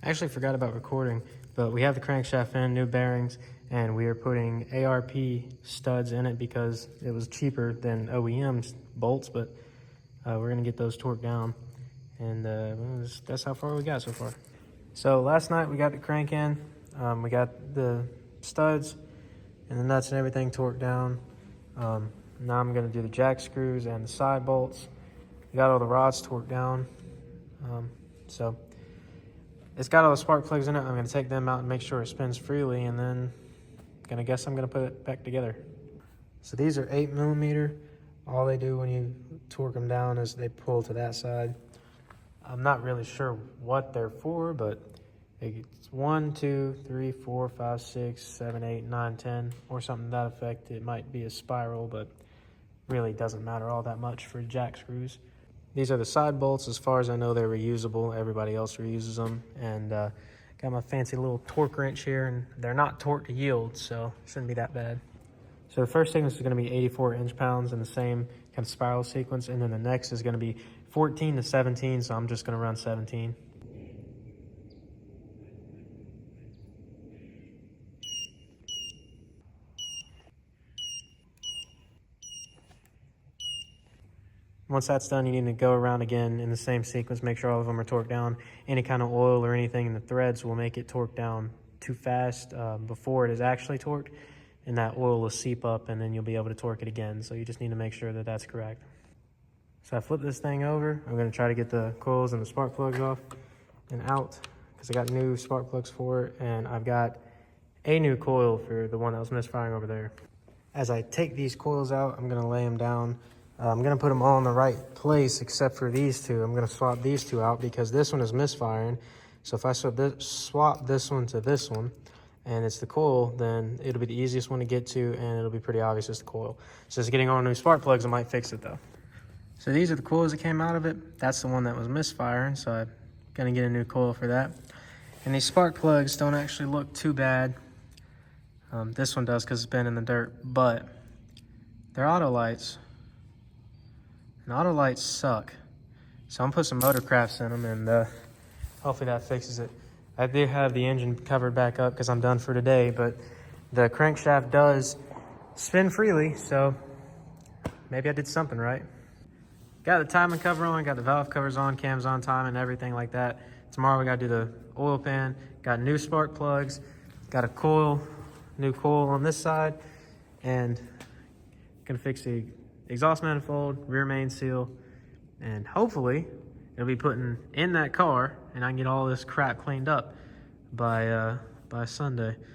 I actually forgot about recording, but we have the crankshaft in, new bearings, and we are putting ARP studs in it because it was cheaper than OEM bolts, but we're gonna get those torqued down, and that's how far we got so far. So last night we got the crank in, we got the studs and the nuts and everything torqued down. Now I'm gonna do the jack screws and the side bolts. We got all the rods torqued down. So it's got all the spark plugs in it. I'm gonna take them out and make sure it spins freely, and then I'm gonna put it back together. So these are 8mm. All they do when you torque them down is they pull to that side. I'm not really sure what they're for, but it's 1, 2, 3, 4, 5, 6, 7, 8, 9, 10, or something to that effect. It might be a spiral, but really doesn't matter all that much for jack screws. These are the side bolts. As far as I know, they're reusable. Everybody else reuses them. And got my fancy little torque wrench here, and they're not torque to yield, so it shouldn't be that bad. So the first thickness is going to be 84 inch-pounds in the same kind of spiral sequence, and then the next is going to be 14 to 17, so I'm just going to run 17. Once that's done, you need to go around again in the same sequence, make sure all of them are torqued down. Any kind of oil or anything in the threads will make it torque down too fast before it is actually torqued, and that oil will seep up, and then you'll be able to torque it again. So you just need to make sure that that's correct. So I flip this thing over. I'm going to try to get the coils and the spark plugs off and out, because I got new spark plugs for it, and I've got a new coil for the one that was misfiring over there. As I take these coils out, I'm going to lay them down. I'm going to put them all in the right place except for these two. I'm going to swap these two out because this one is misfiring. So if I swap this one to this one, and it's the coil, then it'll be the easiest one to get to, and it'll be pretty obvious it's the coil. So just getting on new spark plugs, I might fix it though. So these are the coils that came out of it. That's the one that was misfiring, so I'm going to get a new coil for that. And these spark plugs don't actually look too bad. This one does because it's been in the dirt, but they're auto lights. And auto lights suck. So I'm gonna put some motor crafts in them, and hopefully that fixes it. I did have the engine covered back up because I'm done for today, but the crankshaft does spin freely, so maybe I did something right. Got the timing cover on, got the valve covers on, cams on time, and everything like that. Tomorrow we gotta do the oil pan, got new spark plugs, got a coil, new coil on this side, and gonna fix the exhaust manifold, rear main seal, and hopefully it'll be putting in that car, and I can get all this crap cleaned up by Sunday.